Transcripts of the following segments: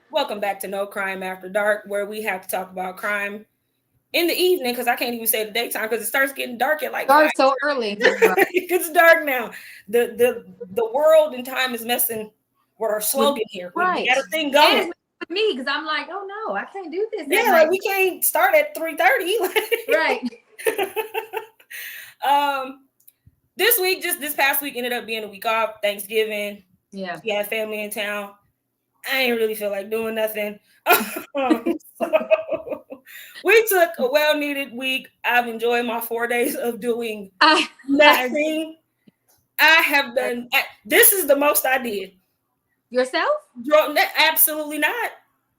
Welcome back to No Crime After Dark, where we have to talk about crime in the evening because I can't even say the daytime because it starts getting dark at like five. Dark so early. Right. It's dark now. The world and time is messing with our slogan here. We Right. got a thing And going. it's with me because I'm like, oh no, I can't do this at Yeah, like night. we can't start at 3:30. Right. um, this week, just this past week, ended up being a week off. Thanksgiving. Yeah. We had family in town. I ain't really feel like doing nothing. So we took a well-needed week. I've enjoyed my 4 days of doing I, I nothing. I have done. This is the most I did. yourself? Absolutely not.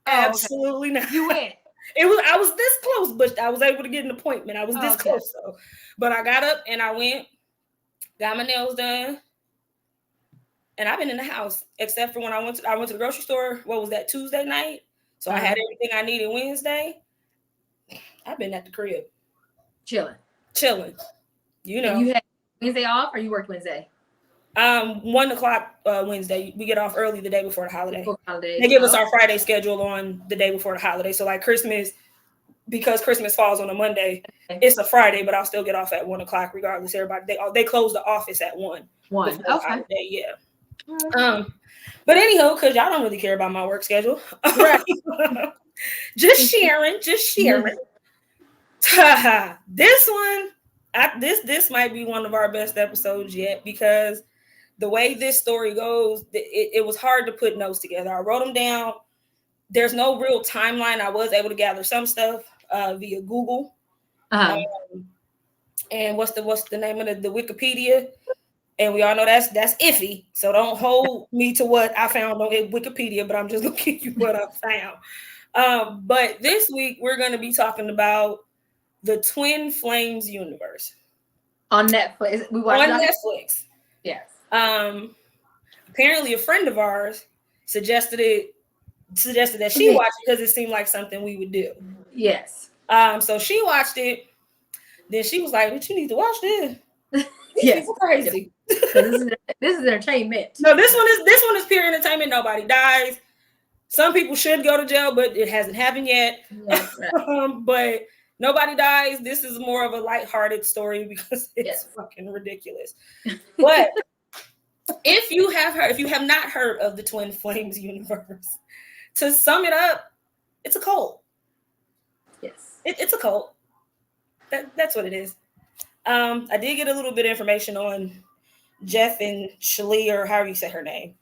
Oh, okay. Absolutely not. You went. It was. I was this close, but I was able to get an appointment. I was this Okay. close, so. But I got up and I went, got my nails done, and I've been in the house except for when I went to the grocery store. What was that, Tuesday night? So I had everything I needed Wednesday. I've been at the crib, chilling. You know, And you had Wednesday off, or you worked Wednesday? 1 o'clock Wednesday. We get off early the day before the holiday. Holiday. They give us our Friday schedule on the day before the holiday. So like Christmas, because Christmas falls on a Monday, it's a Friday, but I'll still get off at 1 o'clock regardless. Everybody they close the office at 1. Okay. Holiday, yeah. But anyhow, because y'all don't really care about my work schedule. Right. just sharing. This one, this might be one of our best episodes yet because the way this story goes, it was hard to put notes together. I wrote them down. There's no real timeline. I was able to gather some stuff via Google. And what's the name of the Wikipedia? And we all know that's iffy. So don't hold me to what I found on Wikipedia, but I'm just gonna give you what I found. But this week we're gonna be talking about the Twin Flames universe on Netflix. We watched on Netflix. Yes. Apparently, a friend of ours suggested that she watched it because it seemed like something we would do. Yes. So she watched it. Then she was like, "But you need to watch this." Yes. Crazy. this is entertainment. No, this one is pure entertainment. Nobody dies. Some people should go to jail, but it hasn't happened yet. Yes, right. But nobody dies. This is more of a lighthearted story because it's fucking ridiculous. But if you have not heard of the Twin Flames universe, to sum it up, it's a cult. Yes, it's a cult. That's what it is. I did get a little bit of information on Jeff and Shalee, or however you say her name.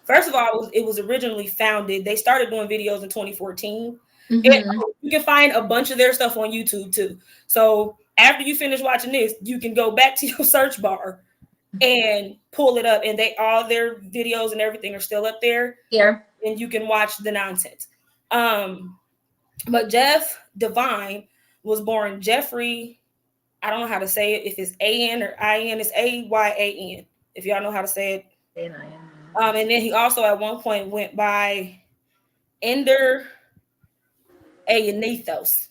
First of all, it was originally founded. They started doing videos in 2014. And you can find a bunch of their stuff on YouTube too. So after you finish watching this, you can go back to your search bar and pull it up, and all their videos and everything are still up there. Yeah, and you can watch the nonsense. But Jeff Devine was born Jeffrey. I don't know how to say it. If it's A-N or I-N, it's A-Y-A-N. If y'all know how to say it. And then he also at one point went by Ender Aeneathos.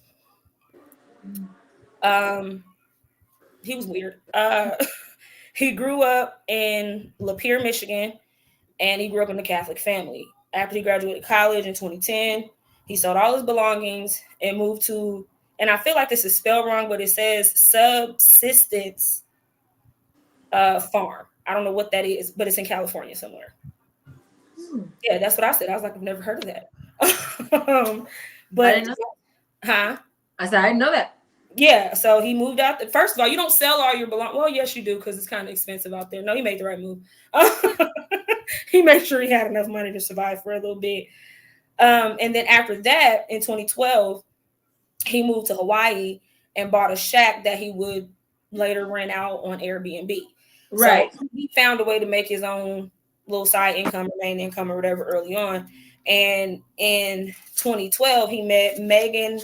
He was weird. He grew up in Lapeer, Michigan, and he grew up in a Catholic family. After he graduated college in 2010, he sold all his belongings and moved to, and I feel like this is spelled wrong, but it says Subsistence Farm. I don't know what that is, but it's in California somewhere. Yeah, that's what I said. I was like, I've never heard of that. But, I said, I didn't know that. Yeah, so he moved out. First of all, you don't sell all your belongings. Well, yes, you do, because it's kind of expensive out there. No, he made the right move. He made sure he had enough money to survive for a little bit. And then after that, in 2012, he moved to Hawaii and bought a shack that he would later rent out on Airbnb. Right. So he found a way to make his own little side income or main income or whatever early on. And in 2012, he met Megan.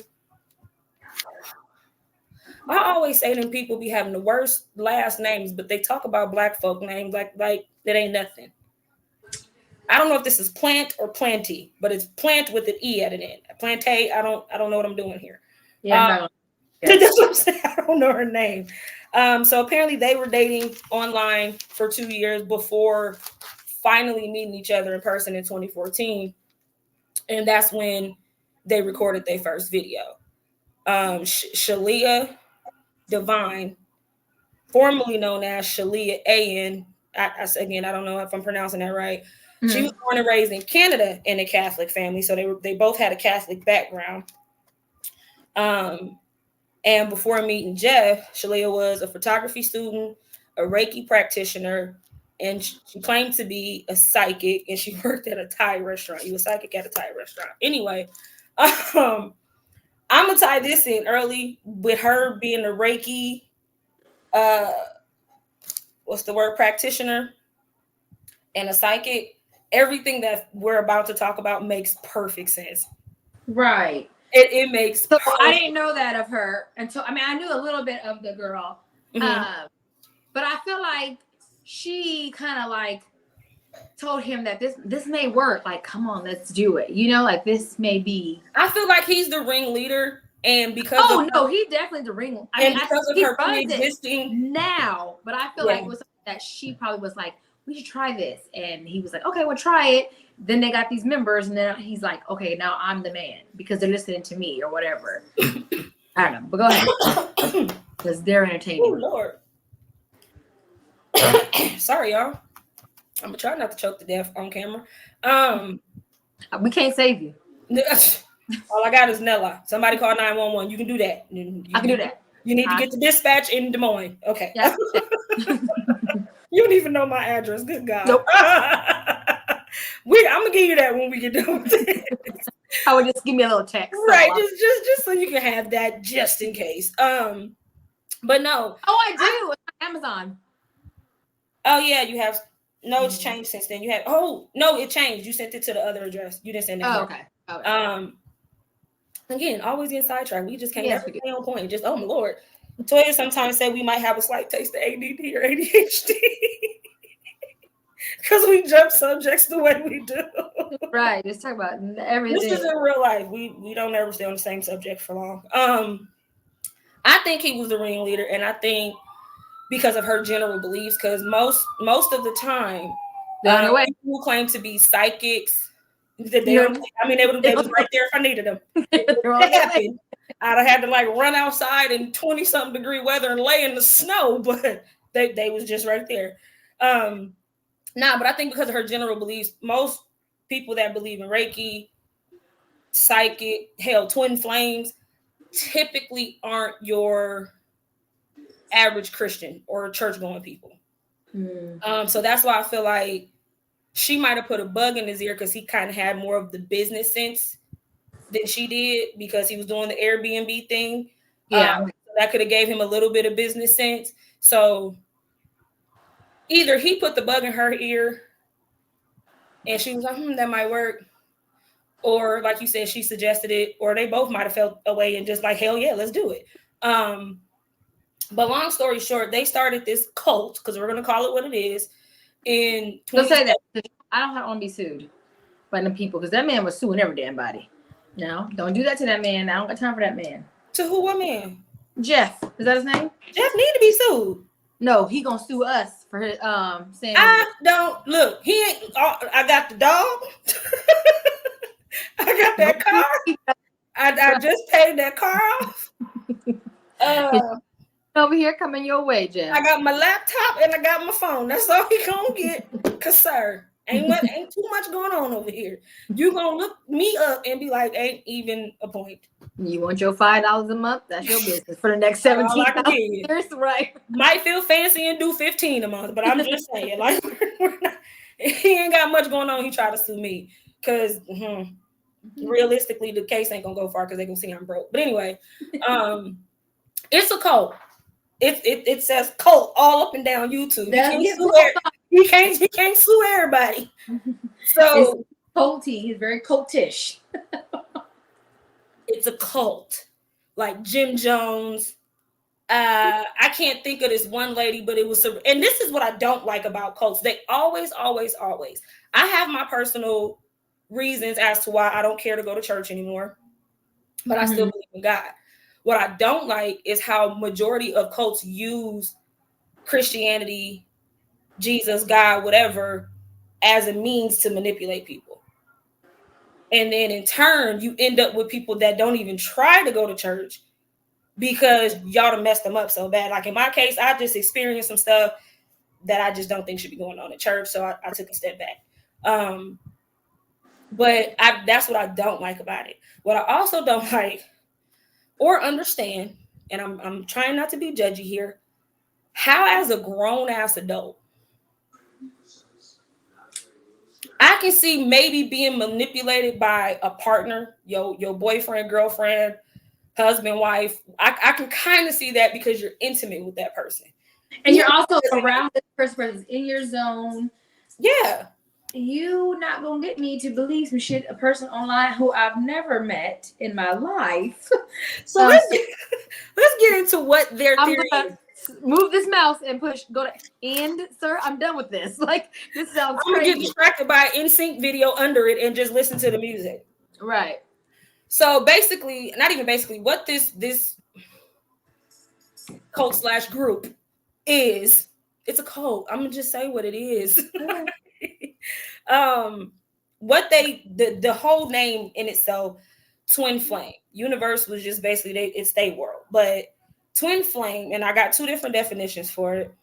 I always say them people be having the worst last names, but they talk about black folk names like that ain't nothing. I don't know if this is Plant or Planty, but it's Plant with an E at the end. Plante, I don't know what I'm doing here. Yeah, that's what I'm saying. I don't know her name. So apparently they were dating online for 2 years before finally meeting each other in person in 2014. And that's when they recorded their first video. Shalia Divine, formerly known as Shalia Ayan, again, I don't know if I'm pronouncing that right. Mm-hmm. She was born and raised in Canada in a Catholic family, so they both had a Catholic background. And before meeting Jeff, Shalia was a photography student, a Reiki practitioner, and she claimed to be a psychic, and she worked at a Thai restaurant. You were a psychic at a Thai restaurant. Anyway, I'm gonna tie this in early with her being a Reiki, what's the word, practitioner, and a psychic. Everything that we're about to talk about makes perfect sense. Right. It makes. So I didn't know that of her until, I knew a little bit of the girl, but I feel like she kind of like told him that this may work. Like, come on, let's do it. You know, like this may be. I feel like he's the ringleader, and because he definitely the ring. Because of her pre-existing now, but I feel like it was something that she probably was like, we should try this, and he was like, okay, we'll try it. Then they got these members, and then he's like, okay, now I'm the man because they're listening to me or whatever. I don't know, but go ahead because they're entertaining. Oh Lord, sorry y'all. I'm gonna try not to choke to death on camera. We can't save you. All I got is Nella. Somebody call 911. You can do that. I can do that. You need to get to dispatch in Des Moines. Okay. Yeah. You don't even know my address. Good God. Nope. I'm gonna give you that when we get done with this. I would just give me a little text. Right, just so you can have that just in case. But no. Oh, I do. It's on Amazon. Oh yeah, you have. No, it's changed since then. You had. Oh no, it changed. You sent it to the other address. You didn't send it. Oh, okay. Again, always get sidetracked. We just can't never stay on point. Just oh my Lord. Toya sometimes say we might have a slight taste of ADD or ADHD because we jump subjects the way we do. Right, just talk about everything. This is in real life. We don't ever stay on the same subject for long. I think he was the ringleader, and I think because of her general beliefs, because most of the time, people who claim to be psychics, they was right there if I needed them. I'd have had to like run outside in 20-something degree weather and lay in the snow, but they was just right there. But I think because of her general beliefs, most people that believe in Reiki, psychic, hell, twin flames, typically aren't your average Christian or church-going people. So that's why I feel like she might have put a bug in his ear because he kind of had more of the business sense than she did because he was doing the Airbnb thing. Yeah. That could have gave him a little bit of business sense. So either he put the bug in her ear and she was like, that might work. Or like you said, she suggested it, or they both might have felt away and just like, hell yeah, let's do it. But long story short, they started this cult, because we're going to call it what it is, in Don't say that. I don't want to be sued by them people, because that man was suing every damn body. No, don't do that to that man. I don't got time for that man. To who? What man? Jeff. Is that his name? Jeff need to be sued. No, he gonna sue us for his saying. I don't look. He ain't. I got the dog. I got that car. I just paid that car off. Over here coming your way, Jeff. I got my laptop and I got my phone. That's all he gonna get. Cause sir, ain't too much going on over here. You gonna look me up and be like, ain't even a point. You want your $5 a month? That's your business for the next 17 years, right? Might feel fancy and do 15 a month, but I'm just saying, like, he ain't got much going on. He tried to sue me because realistically, the case ain't gonna go far because they gonna see I'm broke. But anyway, it's a cult. It says cult all up and down YouTube. He can't sue everybody. So it's culty. He's very cultish. It's a cult, like Jim Jones. I can't think of this one lady, but it was, and this is what I don't like about cults. They always. I have my personal reasons as to why I don't care to go to church anymore, but I still believe in God. What I don't like is how majority of cults use Christianity, Jesus, God, whatever, as a means to manipulate people. And then in turn, you end up with people that don't even try to go to church because y'all done messed them up so bad. Like in my case, I just experienced some stuff that I just don't think should be going on in church. So I took a step back. But that's what I don't like about it. What I also don't like or understand, and I'm trying not to be judgy here, how as a grown ass adult, I can see maybe being manipulated by a partner, your boyfriend, girlfriend, husband, wife. I can kind of see that because you're intimate with that person. And you're also around this person in your zone. Yeah. You not gonna get me to believe some shit, a person online who I've never met in my life. So let's get into what their theory is. Move this mouse and push go to end, sir. I'm done with this. Like this sounds I'm crazy. gonna get distracted by an NSYNC video under it and just listen to the music. Right. So basically, not even basically, what this cult / group is, it's a cult. I'm gonna just say what it is. What the whole name in itself, Twin Flame. Universe was just basically it's their world, but Twin Flame, and I got two different definitions for it.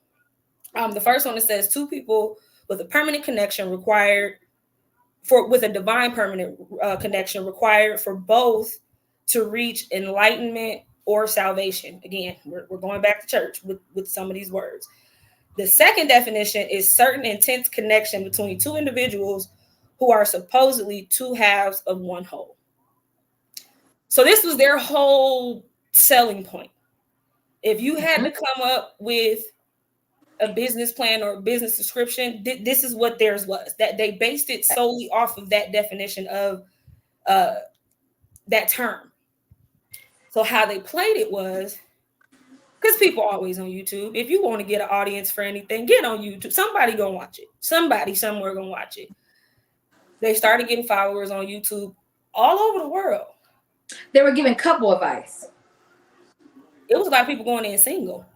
The first one, it says two people with a permanent connection required with a divine permanent connection required for both to reach enlightenment or salvation. Again, we're going back to church with some of these words. The second definition is certain intense connection between two individuals who are supposedly two halves of one whole. So this was their whole selling point. If you had to come up with a business plan or a business description, this is what theirs was. That they based it solely off of that definition of that term. So how they played it was, because people are always on YouTube. If you want to get an audience for anything, get on YouTube. Somebody gonna watch it. Somebody somewhere gonna watch it. They started getting followers on YouTube all over the world. They were giving couple advice. It was about people going in single.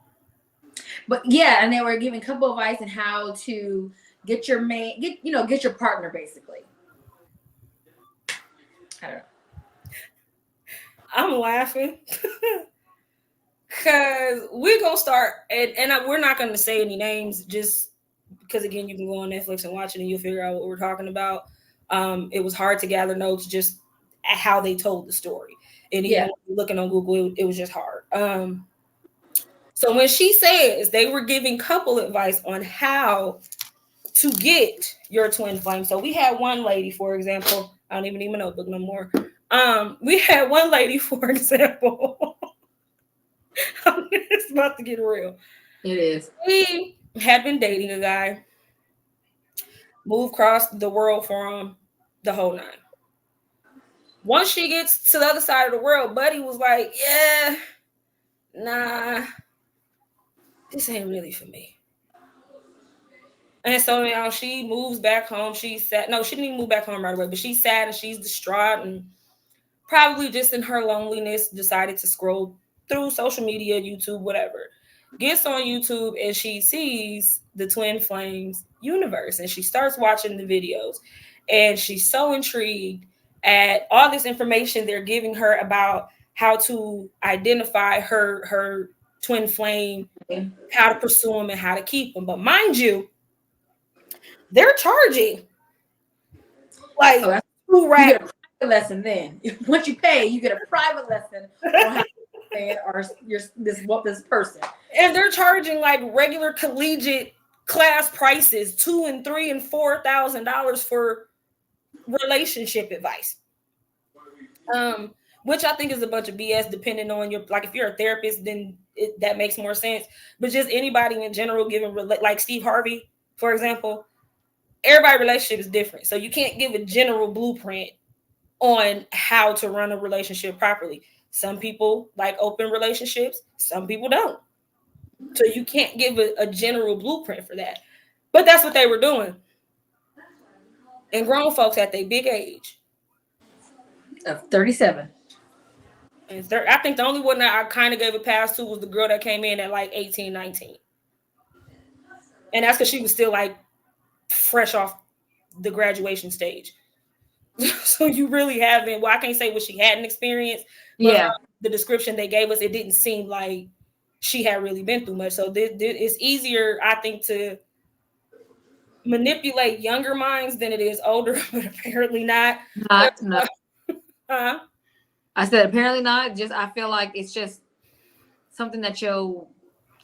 But yeah, and they were giving couple advice on how to get your get your partner basically. I don't know. I'm laughing because we're gonna start, and we're not gonna say any names, just because again, you can go on Netflix and watch it, and you'll figure out what we're talking about. It was hard to gather notes just at how they told the story, and even looking on Google, it was just hard. So when she says they were giving couple advice on how to get your twin flame, so we had one lady, for example, I don't even need my notebook no more. We had one lady, for example. It's about to get real. It is. We had been dating a guy, moved across the world for him, the whole nine. Once she gets to the other side of the world, buddy was like, yeah, nah, this ain't really for me. And so now she moves back home. She's sad. No, she didn't even move back home right away, but she's sad and she's distraught and probably just in her loneliness decided to scroll through social media, YouTube, whatever. Gets on YouTube and she sees the Twin Flames universe and she starts watching the videos. And she's so intrigued at all this information they're giving her about how to identify her twin flame, how to pursue them and how to keep them. But mind you, they're charging like you get a private lesson. Then once you pay, you get a private lesson on how to say or this person. And they're charging like regular collegiate class prices, $2,000 and $3,000 and $4,000 for relationship advice. Which I think is a bunch of BS. Depending on your, like, if you're a therapist, then that makes more sense. But just anybody in general giving, like Steve Harvey, for example. Everybody's relationship is different. So you can't give a general blueprint on how to run a relationship properly. Some people like open relationships. Some people don't. So you can't give a general blueprint for that. But that's what they were doing. And grown folks at their big age. Of 37. And I think the only one that I kind of gave a pass to was the girl that came in at like 18, 19. And that's because she was still like fresh off the graduation stage. So you really haven't. Well, I can't say what she hadn't experienced, but Yeah. the description they gave us, it didn't seem like she had really been through much. So it's easier, I think, to manipulate younger minds than it is older, but apparently not. No. I said apparently not. Just I feel like it's just something that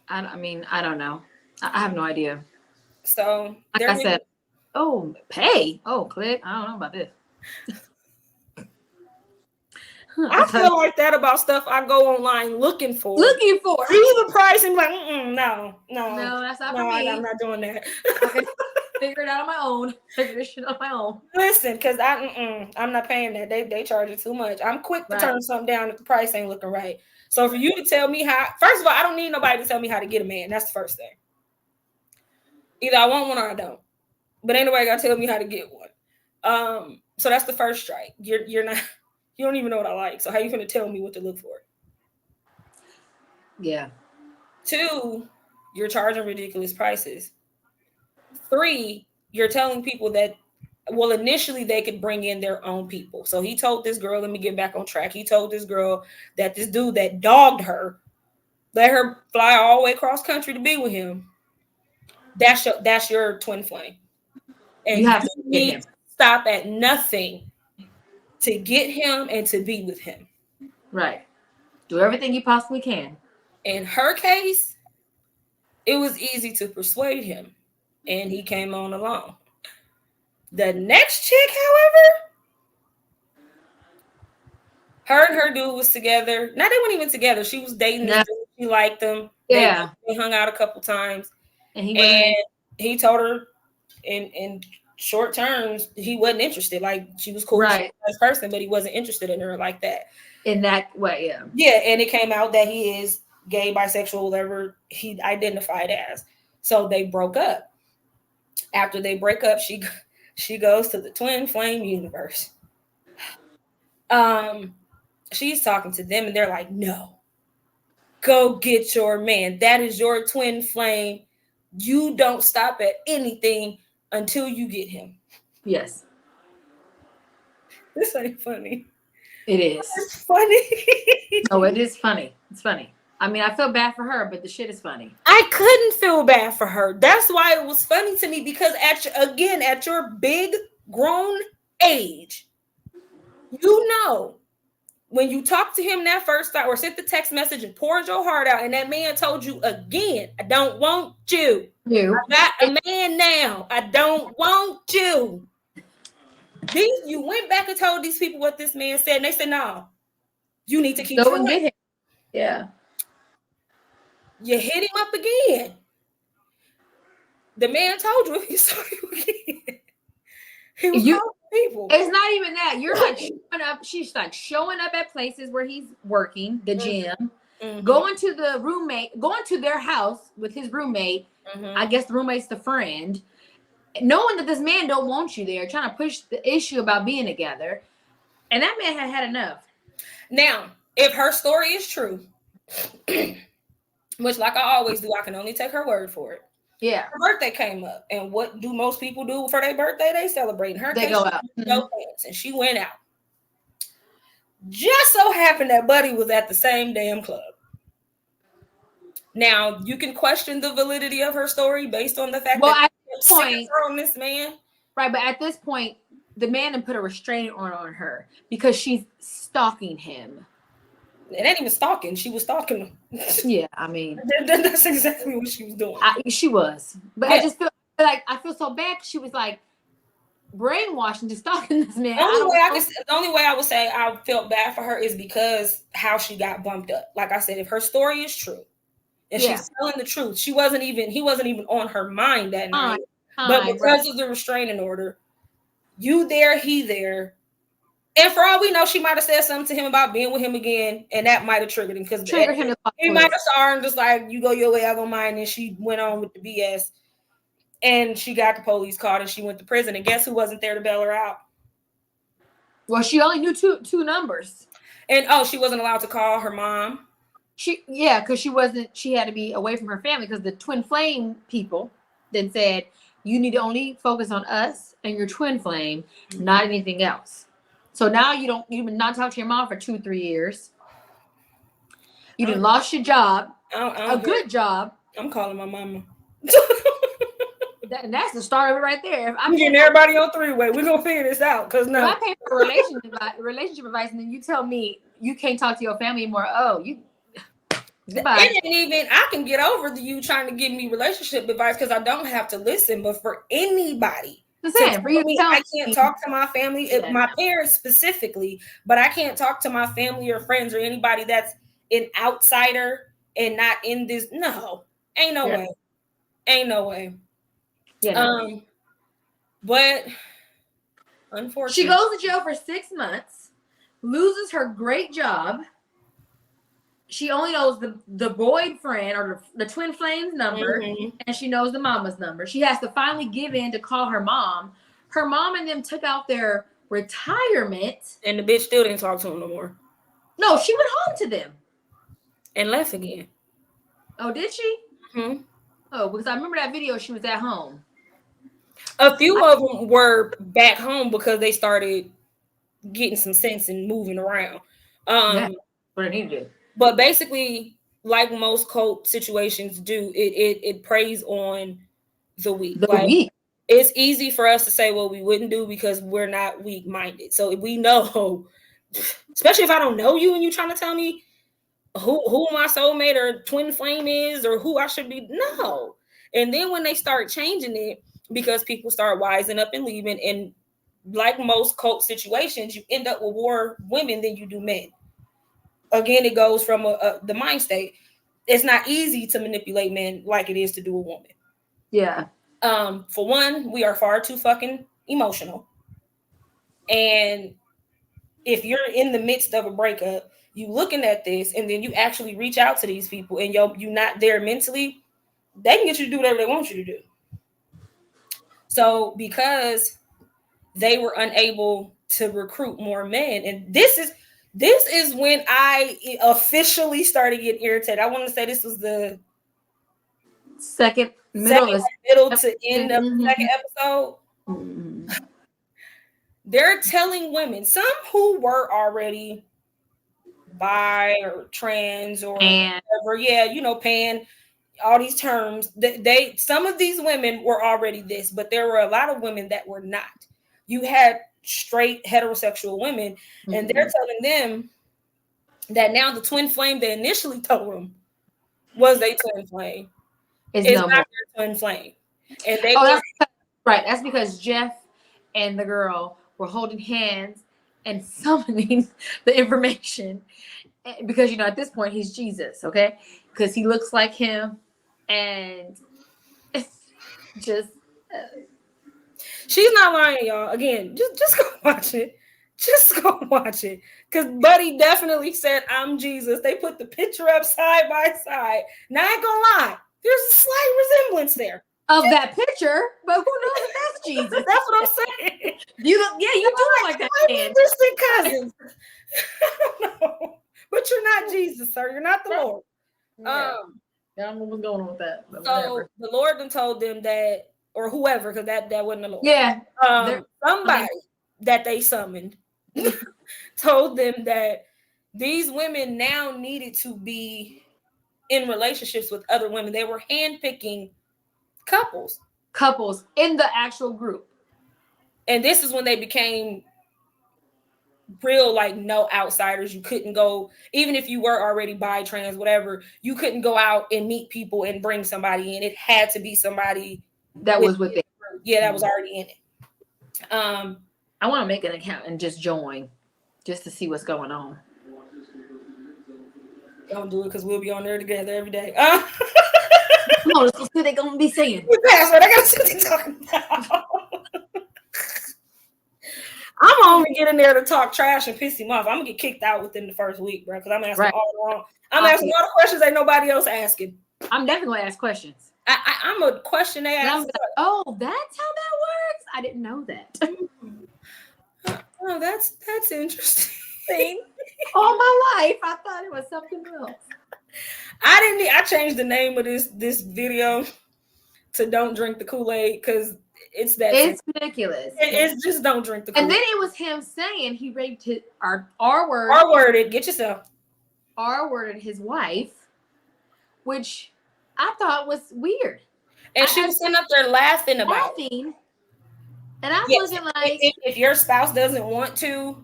I mean, I don't know. I have no idea. So like I said, pay. Oh, click. I don't know about this. I feel like that about stuff I go online looking for. See the price and like, no, that's not for me. I'm not doing that. Okay. Figure it out on my own. Figure this shit on my own. Listen, because I'm not paying that. They charge it too much. I'm quick to turn something down if the price ain't looking right. So for you to tell me how, first of all, I don't need nobody to tell me how to get a man. That's the first thing. Either I want one or I don't. But ain't nobody got to tell me how to get one. So that's the first strike. You're not. You don't even know what I like. So how you gonna tell me what to look for? Yeah. 2, you're charging ridiculous prices. 3, you're telling people that, well, initially they could bring in their own people. So he told this girl, let me get back on track. He told this girl that this dude that dogged her, let her fly all the way across country to be with him. That's your twin flame. And you have to need to stop at nothing to get him and to be with him. Right. Do everything you possibly can. In her case, it was easy to persuade him, and he came on along. The next chick, however, her and her dude was together. Now they weren't even together. She was dating this dude. She liked him. Yeah. They hung out a couple times. And he told her in short terms he wasn't interested. Like, she was cool, right, as a person, but he wasn't interested in her like that. In that way, yeah. Yeah, and it came out that he is gay, bisexual, whatever he identified as. So they broke up. After they break up, she goes to the twin flame universe. She's talking to them, and they're like, no, go get your man. That is your twin flame. You don't stop at anything until you get him. Yes. This ain't funny. It is. It's funny. No, it is funny. It's funny. I mean, I feel bad for her, but the shit is funny. I couldn't feel bad for her. That's why it was funny to me, because at your big grown age, you know, when you talk to him that first time or sent the text message and poured your heart out, and that man told you again, I don't want you. I got a man now. I don't want you. You went back and told these people what this man said, and they said, no, you need to keep going and get him. Yeah. You hit him up again. The man told you if he saw you again. He was calling people. It's not even that. You're like showing up. She's like showing up at places where he's working, the gym, going to their house with his roommate. I guess the roommate's the friend. Knowing that this man don't want you there, trying to push the issue about being together. And that man had enough. Now, if her story is true, which like I always do, I can only take her word for it. Yeah. Her birthday came up. And what do most people do for their birthday? They celebrate. They go out. And she went out. Just so happened that Buddy was at the same damn club. Now, you can question the validity of her story based on the fact that on this man. Right, but at this point, the man had put a restraining order on her because she's stalking him. It ain't even stalking. She was stalking him. Yeah, I mean. That's exactly what she was doing. She was. But yeah. I just feel like I feel so bad because she was like brainwashed into stalking this man. The only way I would say I felt bad for her is because how she got bumped up. Like I said, if her story is true and she's telling the truth, he wasn't even on her mind that night. But because of the restraining order, you there, he there. And for all we know, she might have said something to him about being with him again, and that might have triggered him because he might have saw her and just like, you go your way, I go mine, and she went on with the BS. And she got the police called and she went to prison. And guess who wasn't there to bail her out? Well, she only knew two numbers. And she wasn't allowed to call her mom. Because she had to be away from her family because the twin flame people then said, You need to only focus on us and your twin flame, not anything else. So now you've been not talking to your mom for 2-3 years. You done lost your job, a good job. I'm calling my mama. And that's the start of it right there. If I'm getting everybody on three-way. We're gonna figure this out. Cause no, if I pay for relationship advice, and then you tell me you can't talk to your family anymore. Oh, you. Goodbye. It ain't even. I can get over you trying to give me relationship advice because I don't have to listen. But for anybody, for you me, I can't talk to my family, my parents specifically, but I can't talk to my family or friends or anybody that's an outsider and not in this. No, ain't no way. Ain't no way. Yeah. No. But unfortunately, she goes to jail for 6 months, loses her great job. She only knows the boyfriend or the twin flames number, and she knows the mama's number. She has to finally give in to call her mom. Her mom and them took out their retirement. And the bitch still didn't talk to him no more. No, she went home to them. And left again. Oh, did she? Mm-hmm. Oh, because I remember that video, she was at home. A few of them were back home because they started getting some sense and moving around. What I need to do. But basically, like most cult situations do, it preys on the weak. It's easy for us to say what we wouldn't do because we're not weak-minded. So if we know, especially if I don't know you and you're trying to tell me who my soulmate or twin flame is or who I should be, no. And then when they start changing it, because people start wising up and leaving, and like most cult situations, you end up with more women than you do men. Again, it goes from the mind state. It's not easy to manipulate men like it is to do a woman. Yeah. For one, we are far too fucking emotional. And if you're in the midst of a breakup, you looking at this, and then you actually reach out to these people, and you're not there mentally, they can get you to do whatever they want you to do. So because they were unable to recruit more men, and this is when I officially started getting irritated. I want to say this was the middle to end of the second episode. Mm-hmm. They're telling women, some who were already bi or trans or whatever, pan, all these terms, some of these women were already this, but there were a lot of women that were not. You had straight heterosexual women, and they're telling them that now the twin flame they initially told them was a twin flame. It's not their twin flame. And they that's because Jeff and the girl were holding hands and summoning the information, because at this point he's Jesus, okay? Because he looks like him, and it's just she's not lying, y'all. Again, just go watch it. Just go watch it. Because Buddy definitely said, I'm Jesus. They put the picture up side by side. Now, I ain't gonna lie. There's a slight resemblance there. Of that picture, but who knows if that's Jesus? That's what I'm saying. You do look like that. Distant cousins. I don't know. But you're not Jesus, sir. You're not the Lord. Yeah. I don't know what's going on with that. So whatever. The Lord then told them that, or whoever, because that wasn't the Lord. Yeah. Somebody that they summoned told them that these women now needed to be in relationships with other women. They were handpicking couples in the actual group. And this is when they became real, like, no outsiders. You couldn't go, even if you were already bi, trans, whatever, you couldn't go out and meet people and bring somebody in. It had to be somebody that was with it. Yeah, that was already in it. I want to make an account and just join, just to see what's going on. Don't do it, because we'll be on there together every day. Come on, let's see what they're gonna be saying. Password, I gotta see what they're talking about. I'm only getting there to talk trash and piss him off. I'm gonna get kicked out within the first week, bro, because I'm asking asking all the questions ain't nobody else asking. I'm definitely gonna ask questions. I'm a question they ask. Oh, that's how that works. I didn't know that. Oh, that's interesting. All my life, I thought it was something else. I changed the name of this video to don't drink the Kool Aid because it's that it's ridiculous. It's just don't drink the Kool Aid. And then it was him saying he raped his R-word. R-worded. Get yourself. R-worded his wife, which I thought was weird. And she was sitting up there laughing about it. And I'm looking like, if your spouse doesn't want to,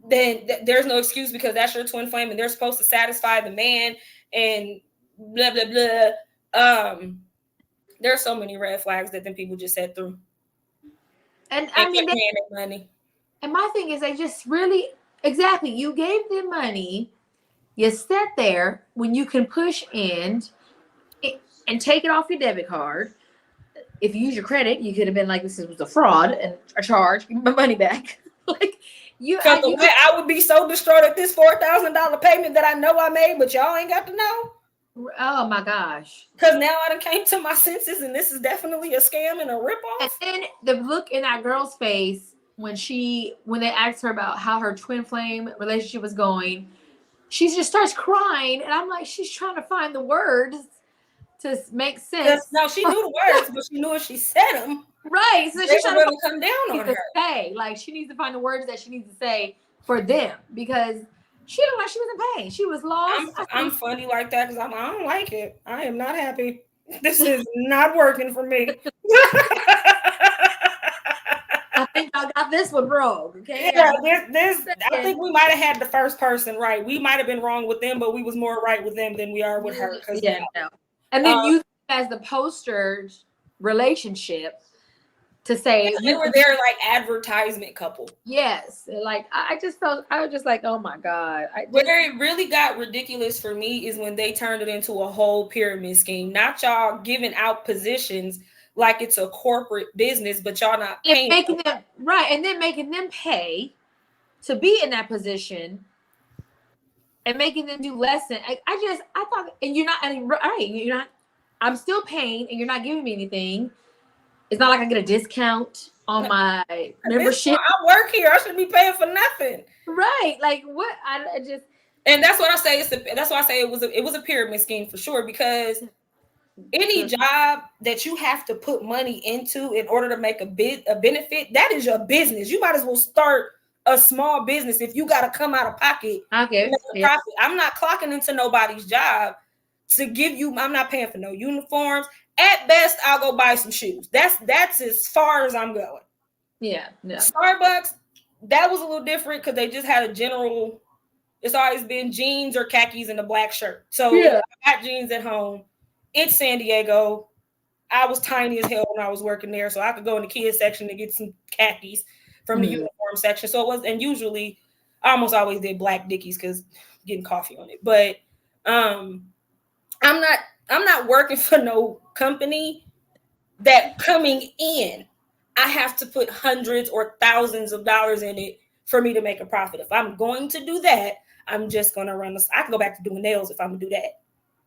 then there's no excuse because that's your twin flame and they're supposed to satisfy the man and blah blah blah. There's so many red flags that then people just said through. And I mean, they money. And my thing is, they just really exactly. You gave them money. You sat there when you can push and take it off your debit card. If you use your credit, you could have been like, "This was a fraud and a charge. Give me my money back." Like I would be so distraught at this $4,000 payment that I know I made, but y'all ain't got to know. Oh my gosh! Because now I done came to my senses, and this is definitely a scam and a ripoff. And then the look in that girl's face when they asked her about how her twin flame relationship was going, she just starts crying, and I'm like, she's trying to find the words to make sense. No, she knew the words, but she knew if she said them, right? So she's trying to come down on her. Say, like, she needs to find the words that she needs to say for them because she looked like she was in pain. She was lost. I'm funny like that because I don't like it. I am not happy. This is not working for me. I think I got this one wrong. Okay. Yeah, I think we might have had the first person right. We might have been wrong with them, but we was more right with them than we are with her. Yeah. No. And then you as the poster relationship to say they were their like advertisement couple. Yes. Like I was just like, oh my God. Where it really got ridiculous for me is when they turned it into a whole pyramid scheme. Not y'all giving out positions like it's a corporate business, but y'all not paying. Making them right, and then making them pay to be in that position and making them do less than I thought, and you're not, you're not, I'm still paying and you're not giving me anything. It's not like I get a discount on my membership. I work here. I shouldn't be paying for nothing. Right. Like what? And that's what I say. That's why I say it was a pyramid scheme for sure, because any job that you have to put money into in order to make a benefit, that is your business. You might as well start a small business if you got to come out of pocket. Okay. Profit. I'm not clocking into nobody's job to give you. I'm not paying for no uniforms. At best, I'll go buy some shoes. That's as far as I'm going. Yeah. No. Starbucks, that was a little different because they just had a general. It's always been jeans or khakis and a black shirt. So I got jeans at home. It's San Diego. I was tiny as hell when I was working there, so I could go in the kids section to get some khakis from the uniform section. So it was, and usually I almost always did black Dickies because getting coffee on it. But I'm not working for no company that coming in, I have to put hundreds or thousands of dollars in it for me to make a profit. If I'm going to do that, I'm just gonna run this. I can go back to doing nails if I'm gonna do that.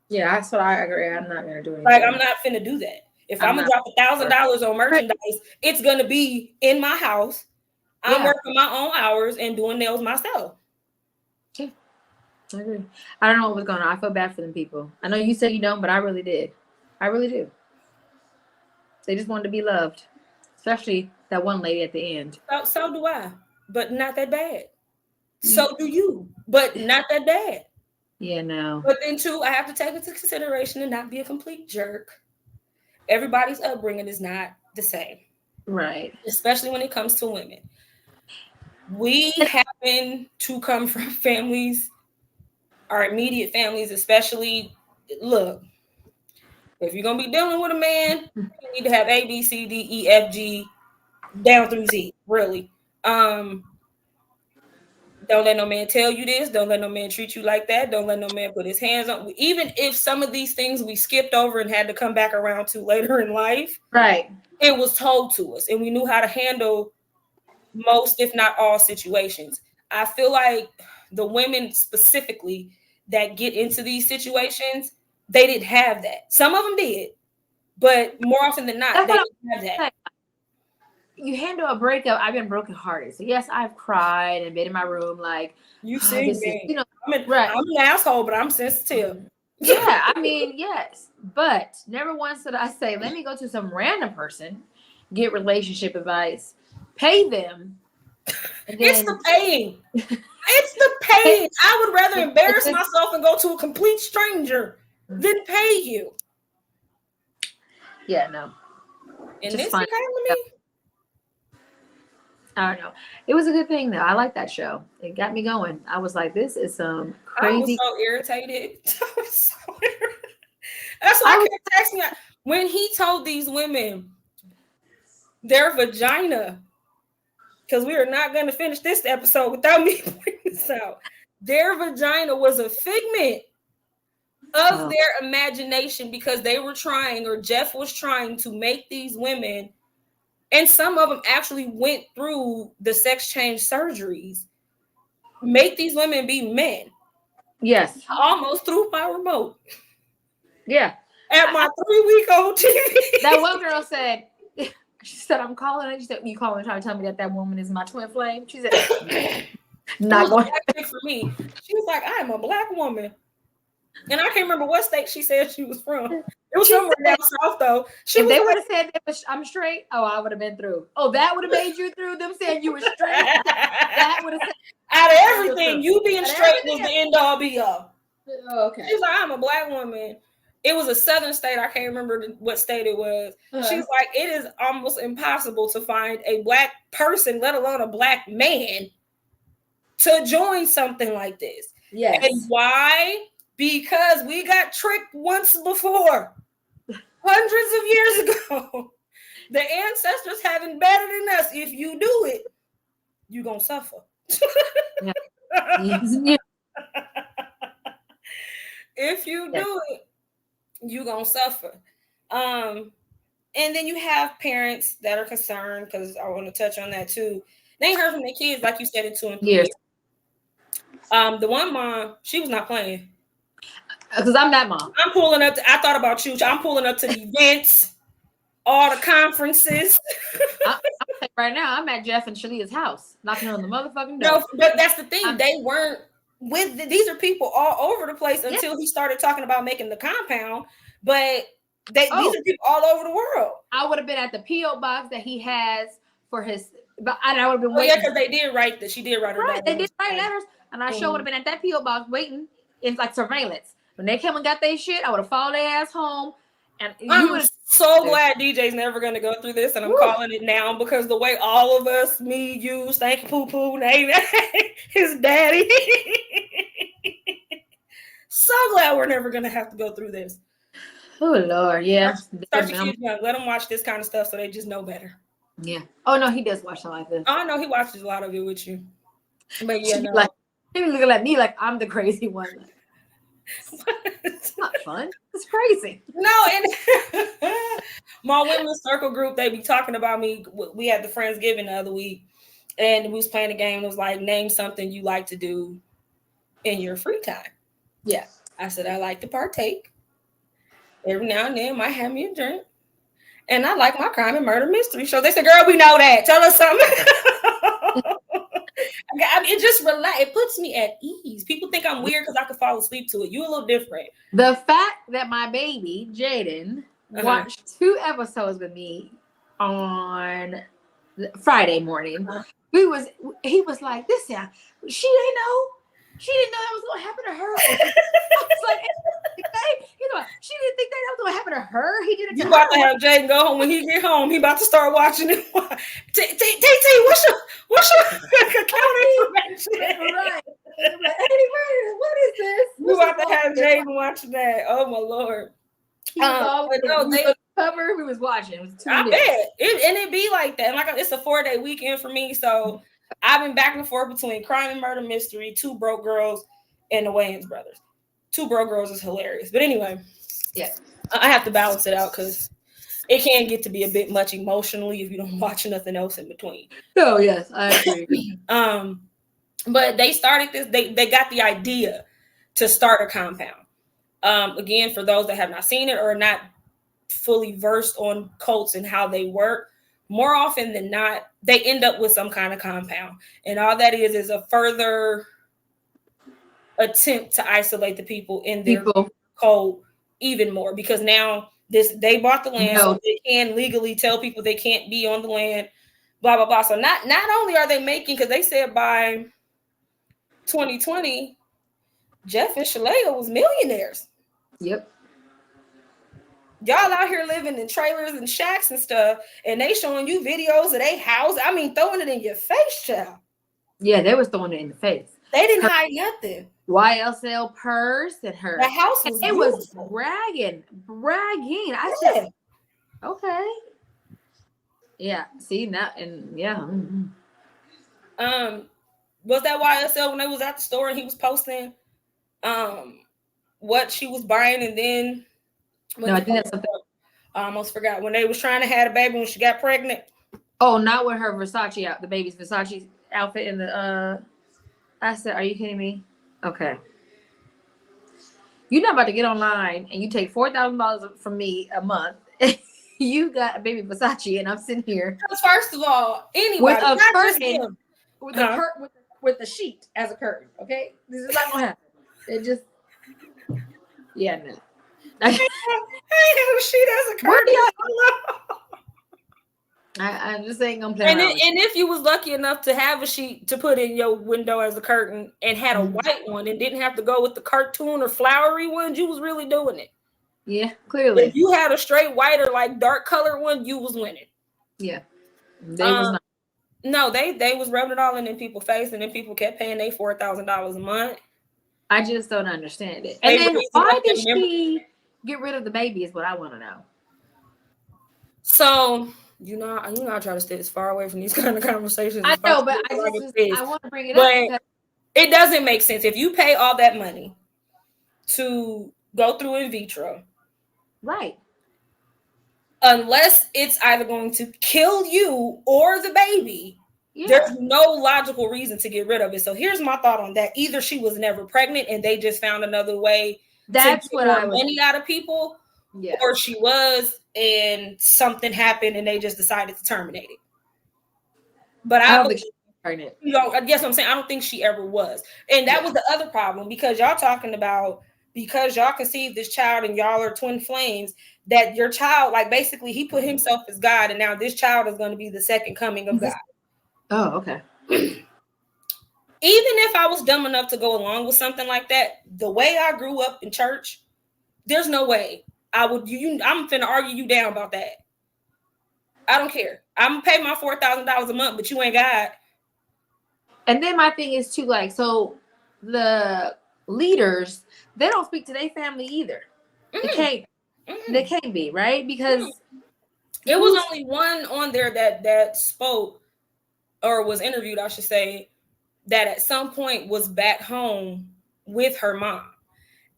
Yeah, that's what I agree. I'm not gonna do anything. Like I'm not finna do that. If I'm gonna drop $1,000 on merchandise, it's gonna be in my house. I'm working my own hours and doing nails myself. Yeah, I agree. I don't know what was going on. I feel bad for them people. I know you said you don't, but I really did. I really do. They just wanted to be loved, especially that one lady at the end. So do I, but not that bad. So do you, but not that bad. Yeah, no. But then too, I have to take into consideration and not be a complete jerk. Everybody's upbringing is not the same. Right. Especially when it comes to women. We happen to come from families, our immediate families, especially, look, if you're going to be dealing with a man, you need to have A, B, C, D, E, F, G, down through Z, really. Don't let no man tell you this. Don't let no man treat you like that. Don't let no man put his hands on. Even if some of these things we skipped over and had to come back around to later in life, right? It was told to us, and we knew how to handle most, if not all, situations. I feel like the women specifically that get into these situations, they didn't have that. Some of them did, but more often than not, they didn't have that. You handle a breakup. I've been brokenhearted. So yes, I've cried and been in my room like you see me. You know, I'm an asshole, but I'm sensitive. Yeah, I mean, yes, but never once did I say, let me go to some random person, get relationship advice, pay them, and It's then the paying. It's the paying. I would rather embarrass myself and go to a complete stranger than pay you. yeah, no, In just this fine. economy, I don't know. It was a good thing though. I like that show. It got me going. I was like, this is some I was crazy. so irritated. I was so irritated. That's why I I was kept texting you. When he told these women their vagina, because we are not going to finish this episode without me pointing this out. Their vagina was a figment of their imagination because they were trying, or Jeff was trying to make these women, and some of them actually went through the sex change surgeries, make these women be men. yes, I almost threw my remote. yeah. At my 3-week-old TV. That one girl said, she said, I'm calling it. She said, you calling trying to tell me that woman is my twin flame? She said, not going for me. She was like, I am a black woman. And I can't remember what state she said she was from. It was somewhere down south, though. If they would have said I'm straight, oh, I would have been through. Oh, that would have made you through. Them saying you were straight. That would have said. Out of everything, you being straight was the end all be all. Oh, okay. She's like, I'm a black woman. It was a southern state. I can't remember what state it was. She's like, it is almost impossible to find a black person, let alone a black man, to join something like this. Yes. And why? Because we got tricked once before, hundreds of years ago. The ancestors have it better than us. If you do it, you're going to suffer. Yeah. If you do it, you're going to suffer. And then you have parents that are concerned, because I want to touch on that too. They ain't heard from their kids, like you said, in 2 and 3 years. The one mom, she was not playing. Because I'm that mom. I'm pulling up. I thought about you. I'm pulling up to the events, all the conferences. Right now, I'm at Jeff and Shalia's house, knocking on the motherfucking door. No, but that's the thing. They weren't with. These are people all over the place until he started talking about making the compound. But these are people all over the world. I would have been at the P.O. box that he has for his. But I would have been waiting. Yeah, because they did write that. She did write her. Right, they did write letters, and I sure would have been at that P.O. box waiting in like surveillance. When they came and got their shit, I would have followed their ass home. And I'm so glad DJ's never going to go through this, and I'm calling it now, because the way all of us, me, you, Stanky Poo Poo, his daddy, so glad we're never going to have to go through this. Oh, Lord, yeah. Start your kids young. Let them watch this kind of stuff so they just know better. Yeah. Oh, no, he does watch something like this. Oh, I know he watches a lot of it with you. But yeah, no. He looking at me like I'm the crazy one. It's not fun. It's crazy. No, and my women's circle group, they be talking about me. We had the Friendsgiving the other week, and we was playing a game. It was like, name something you like to do in your free time. Yeah. I said, I like to partake. Every now and then, might have me a drink. And I like my crime and murder mystery show. They said, girl, we know that. Tell us something. I mean, it just relax. It puts me at ease. People think I'm weird because I could fall asleep to it. You a little different. The fact that my baby Jaden watched 2 episodes with me on Friday morning, he was like, "This sound." She didn't know that was going to happen to her. I was like, she didn't think that was going to happen to her. He didn't. You about to have Jaden go home. When he get home, he about to start watching it. TT, what's your account information? Right. What is this? You about to have Jaden watching that? Oh my Lord. Cover. We was watching. It was 2 I bet it be like that. Like, it's a 4-day weekend for me, so I've been back and forth between Crime and Murder Mystery, 2 Broke Girls, and the Wayans Brothers. 2 Broke Girls is hilarious, but anyway, yeah, I have to balance it out because it can get to be a bit much emotionally if you don't watch nothing else in between. Oh yes, I agree. But they started this. They got the idea to start a compound. Again, for those that have not seen it or are not fully versed on cults and how they work, more often than not, they end up with some kind of compound. And all that is a further attempt to isolate the people in their code even more because now they bought the land, No. so they can legally tell people they can't be on the land, blah blah blah. So not only are they making, because they said by 2020, Jeff and Shalea was millionaires. Yep. Y'all out here living in trailers and shacks and stuff, and they showing you videos of their house. I mean, throwing it in your face, child. Yeah, they was throwing it in the face. They didn't hide nothing. YSL purse and her. The house was it was bragging. I said, okay. Yeah. See that, and yeah. Mm-hmm. Was that YSL when they was at the store and he was posting, what she was buying, and then no, I think that's something. I almost forgot when they was trying to have a baby when she got pregnant. Oh, not with her Versace out, the baby's Versace outfit in the. I said, are you kidding me? Okay. You're not about to get online and you take $4,000 from me a month. You got a baby Versace and I'm sitting here. Because first of all, anybody with a curtain, with the sheet as a curtain. Okay, this is not gonna happen. It just, yeah, no. I ain't have a sheet as a curtain. I just ain't gonna play. And if you was lucky enough to have a sheet to put in your window as a curtain and had a white one and didn't have to go with the cartoon or flowery ones, you was really doing it. Yeah, clearly. If you had a straight white or like dark colored one, you was winning. Yeah, they was not. No, they was rubbing it all in people's face, and then people kept paying they $4,000 a month. I just don't understand it. And then why did she get rid of the baby? Is what I want to know. So. I try to stay as far away from these kind of conversations. I know, but I want to bring it up. It doesn't make sense. If you pay all that money to go through in vitro, right? Unless it's either going to kill you or the baby, there's no logical reason to get rid of it. So here's my thought on that. Either she was never pregnant and they just found another way to get more money out of people, or she was and something happened and they just decided to terminate it. But I don't think she was pregnant. I guess what I'm saying, I don't think she ever was. And that was the other problem, because y'all talking about, because y'all conceived this child and y'all are twin flames, that your child, like basically he put himself as God, and now this child is going to be the second coming of God. Oh, okay. Even if I was dumb enough to go along with something like that, the way I grew up in church, there's no way I would. I'm finna argue you down about that. I don't care. I'm gonna pay my $4,000 a month, but you ain't God. And then my thing is too, like, so the leaders, they don't speak to their family either. They can't be, right? Because it was only one on there that spoke, or was interviewed, I should say, that at some point was back home with her mom.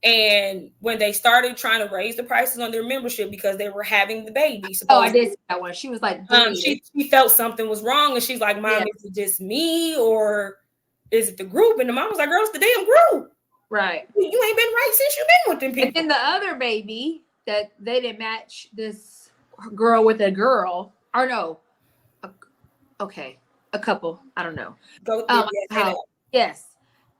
And when they started trying to raise the prices on their membership because they were having the baby, I did see that one. She was like, she felt something was wrong, and she's like, "Mom, is it just me or is it the group?" And the mom was like, "Girl, it's the damn group. Right? You ain't been right since you've been with them people." And then the other baby that they didn't match this girl with a girl, or no, a couple. I don't know. Yes,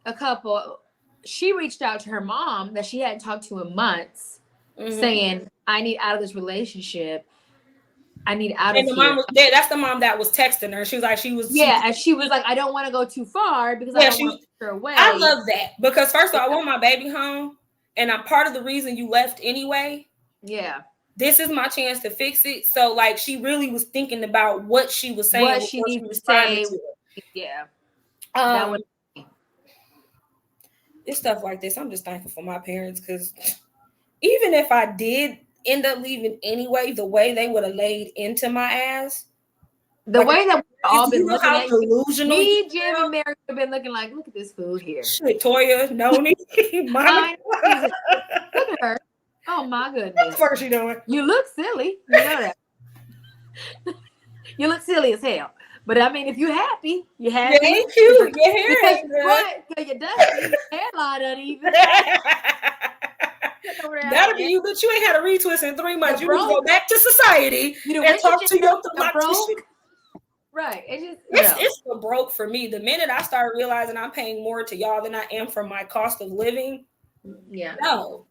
a couple. She reached out to her mom that she hadn't talked to in months, saying, "I need out of this relationship. I need out of here." Mom was, that's the mom that was texting her. She was like, and she was like, "I don't want to go too far because I don't want to push her away." I love that, because first of all, I want my baby home, and I'm part of the reason you left anyway. Yeah. This is my chance to fix it. So, like, she really was thinking about what she was saying, what she needs to say. Yeah. That would. It's stuff like this. I'm just thankful for my parents, because even if I did end up leaving anyway, the way they would have laid into my ass, the way that we've all been looking at delusional. Me, Jim, and Mary have been looking like, look at this food here. Shit, Toya, Noni, Monica. Look at her. Oh my goodness. What the fuck is she doing? You look silly. You know that. You look silly as hell. But I mean, if you're happy, you're happy. You ain't cute. Your hair ain't good. Because you're dusty. Your hairline uneven. That'll be you, but you ain't had a retwist in 3 months. You need to go back to society and talk to your Right. It's the broke for me. The minute I start realizing I'm paying more to y'all than I am for my cost of living. Yeah. No.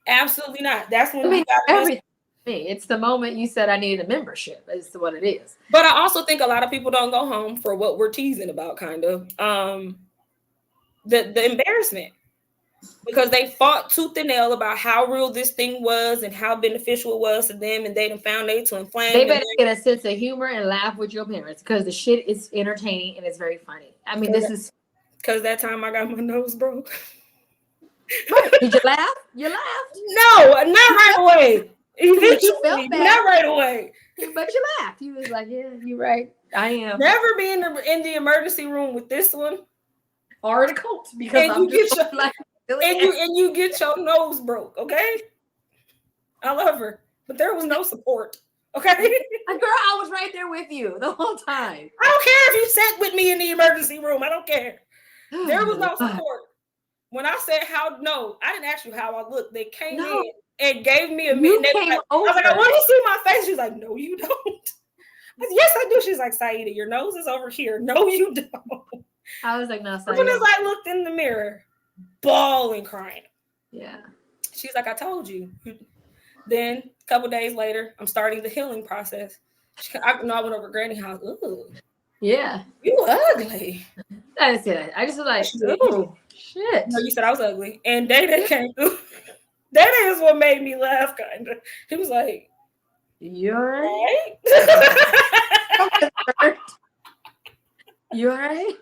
Absolutely not. That's when I mean, you got everything. It's the moment you said I need a membership. Is what it is. But I also think a lot of people don't go home for what we're teasing about, kind of. The embarrassment. Because they fought tooth and nail about how real this thing was and how beneficial it was to them, and they done found they twin flame. They better get a sense of humor and laugh with your parents because the shit is entertaining and it's very funny. I mean, this is because that time I got my nose broke. Right. Did you laugh? You laughed? No, not right away. Eventually, not right away. But you laughed. You was like, "Yeah, you're right. I am." Never be in the emergency room with this one. Article because and you get your nose broke. Okay, I love her, but there was no support. Okay, girl, I was right there with you the whole time. I don't care if you sat with me in the emergency room. I don't care. There was no support. When I said I didn't ask you how I looked. They came in and gave me a minute. I was like, I want to see my face. She's like, no, you don't. I said, yes, I do. She's like, Saida, your nose is over here. No, you don't. I was like, no, Saida. As soon as I looked in the mirror, bawling, crying. Yeah. She's like, I told you. Then a couple days later, I'm starting the healing process. I went over to Granny house. Ooh. Yeah. You ugly. I didn't say that. I just was like, oh, shit. No, you said I was ugly. And Data came through. That is what made me laugh, kind of. He was like, you all right? You all right?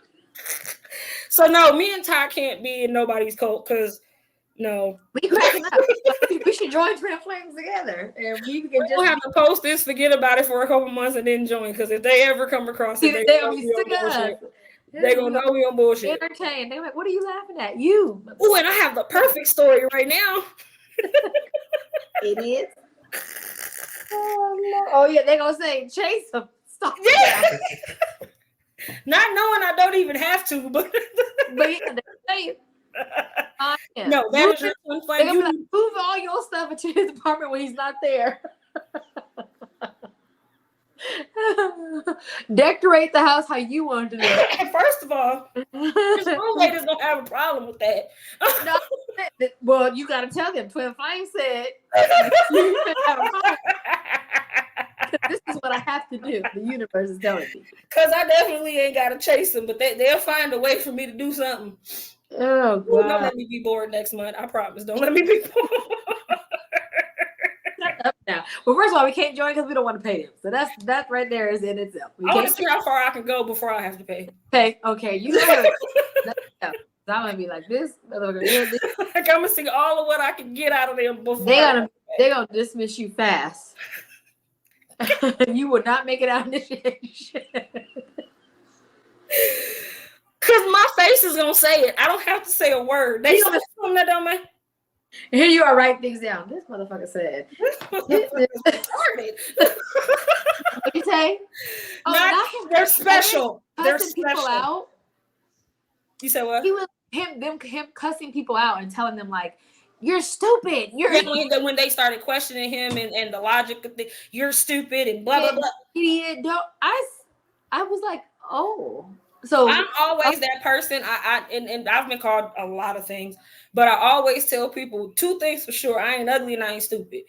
So, no, me and Ty can't be in nobody's cult because, no. We cracking up. We should join Twin Flames together. And we'll have to post this, forget about it for a couple months, and then join. Because if they ever come across it, they'll be sick of us. They're going to know we on bullshit. Entertained. They're like, what are you laughing at? You. Ooh, and I have the perfect story right now. Idiots. Oh, yeah, they're going to say, chase them. Stop. Yeah. Not knowing I don't even have to, but yeah, they say no, that is your twin flame. They're like, move all your stuff into his apartment when he's not there. Decorate the house how you want to do it. First of all, his roommate is gonna have a problem with that. No, well, you got to tell them. Twin Flame said, "This is what I have to do." The universe is telling me. Because I definitely ain't got to chase them, but they'll find a way for me to do something. Oh, God. Don't let me be bored next month. I promise. Don't let me be bored. Now, well, first of all, we can't join because we don't want to pay them. So that right there is in itself. I want to see how far I can go before I have to pay. Okay, you know it. I'm gonna be like this. Like I'm gonna see all of what I can get out of them before they're gonna dismiss you fast. You will not make it out initiation. Cause my face is gonna say it. I don't have to say a word. They say something that don't make. Here you are, write things down. This motherfucker said. What you say? Oh, they're special. They're special. People out. You said what? He was him cussing people out and telling them like, "You're stupid." When they started questioning him and the logic of you're stupid and blah blah blah. Idiot. I was like, oh. So I'm always that person. And I've been called a lot of things, but I always tell people two things for sure: I ain't ugly and I ain't stupid.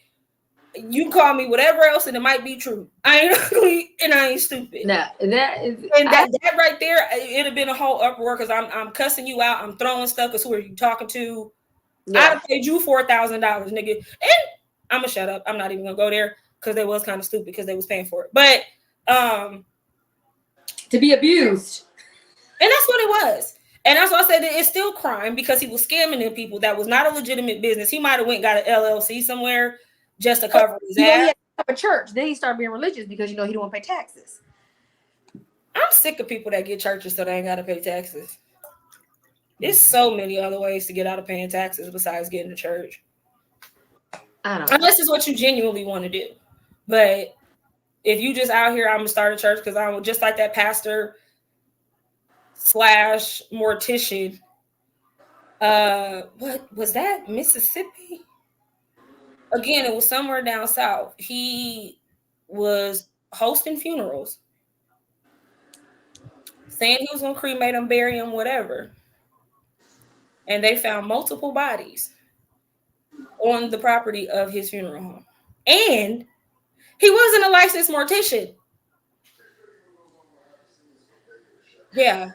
You can call me whatever else, and it might be true. I ain't ugly and I ain't stupid. No, that is that right there. It'd have been a whole uproar because I'm cussing you out. I'm throwing stuff. Because who are you talking to? Yeah. I'd have paid you $4,000, nigga. And I'm gonna shut up. I'm not even gonna go there because they was kind of stupid because they was paying for it. But to be abused. And that's what it was. And that's why I said that it's still crime because he was scamming them people. That was not a legitimate business. He might have went and got an LLC somewhere just to cover his ass. He had a church. Then he started being religious because, he don't want to pay taxes. I'm sick of people that get churches so they ain't got to pay taxes. There's so many other ways to get out of paying taxes besides getting to church. I don't know. Unless it's what you genuinely want to do. But if you just out here, I'm going to start a church because I'm just like that pastor / mortician. What was that? Mississippi? Again, it was somewhere down south. He was hosting funerals, saying he was gonna cremate them, bury them, whatever. And they found multiple bodies on the property of his funeral home. And he wasn't a licensed mortician. Yeah.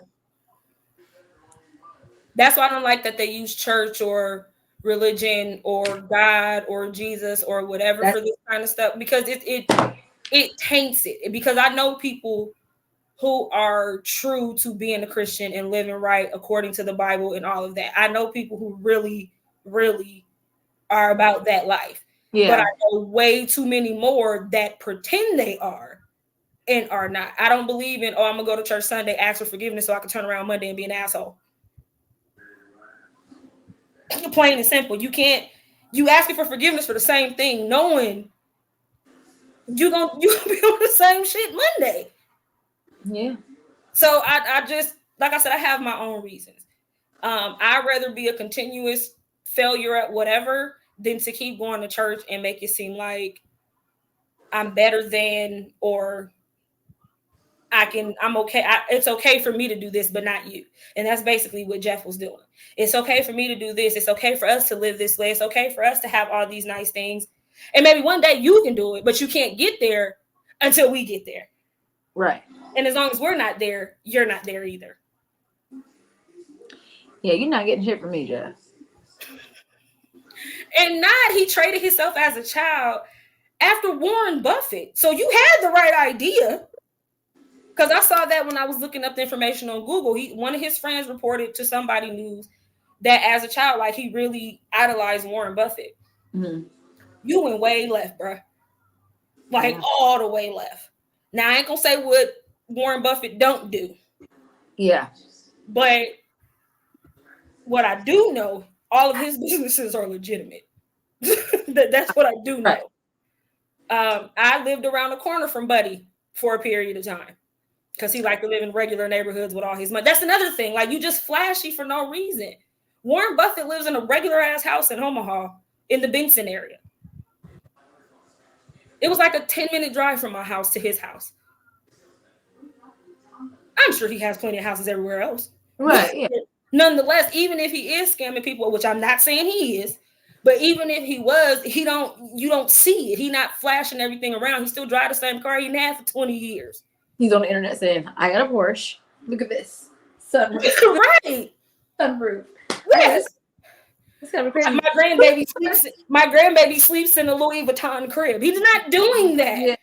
That's why I don't like that they use church or religion or God or Jesus or whatever for this kind of stuff, because it taints it. Because I know people who are true to being a Christian and living right according to the Bible and all of that. I know people who really, really are about that life. Yeah. But I know way too many more that pretend they are and are not. I don't believe in, I'm going to go to church Sunday, ask for forgiveness so I can turn around Monday and be an asshole. Plain and simple. You asking for forgiveness for the same thing, knowing you're gonna be on the same shit Monday. Yeah. So I just, like I said, I have my own reasons. I'd rather be a continuous failure at whatever than to keep going to church and make it seem like I'm better than, or I'm okay. It's okay for me to do this, but not you. And that's basically what Jeff was doing. It's okay for me to do this. It's okay for us to live this way. It's okay for us to have all these nice things. And maybe one day you can do it, but you can't get there until we get there. Right. And as long as we're not there, you're not there either. Yeah, you're not getting shit from me, Jeff. And he traded himself as a child after Warren Buffett. So you had the right idea. Because I saw that when I was looking up the information on Google. One of his friends reported to Somebody News that as a child, like, he really idolized Warren Buffett. Mm-hmm. You went way left, bro. Like, all the way left. Now, I ain't going to say what Warren Buffett don't do. Yeah. But what I do know, all of his businesses are legitimate. That's what I do know. Right. I lived around the corner from Buddy for a period of time, because he liked to live in regular neighborhoods with all his money. That's another thing. Like, you just flashy for no reason. Warren Buffett lives in a regular ass house in Omaha in the Benson area. It was like a 10-minute drive from my house to his house. I'm sure he has plenty of houses everywhere else. Right. Yeah. Nonetheless, even if he is scamming people, which I'm not saying he is, but even if he was, you don't see it. He's not flashing everything around. He still drives the same car he had for 20 years. He's on the internet saying, I got a Porsche. Look at this. Sunroof. Right. Sunroof. Yes. It's kind of crazy. My grandbaby sleeps in a Louis Vuitton crib. He's not doing that.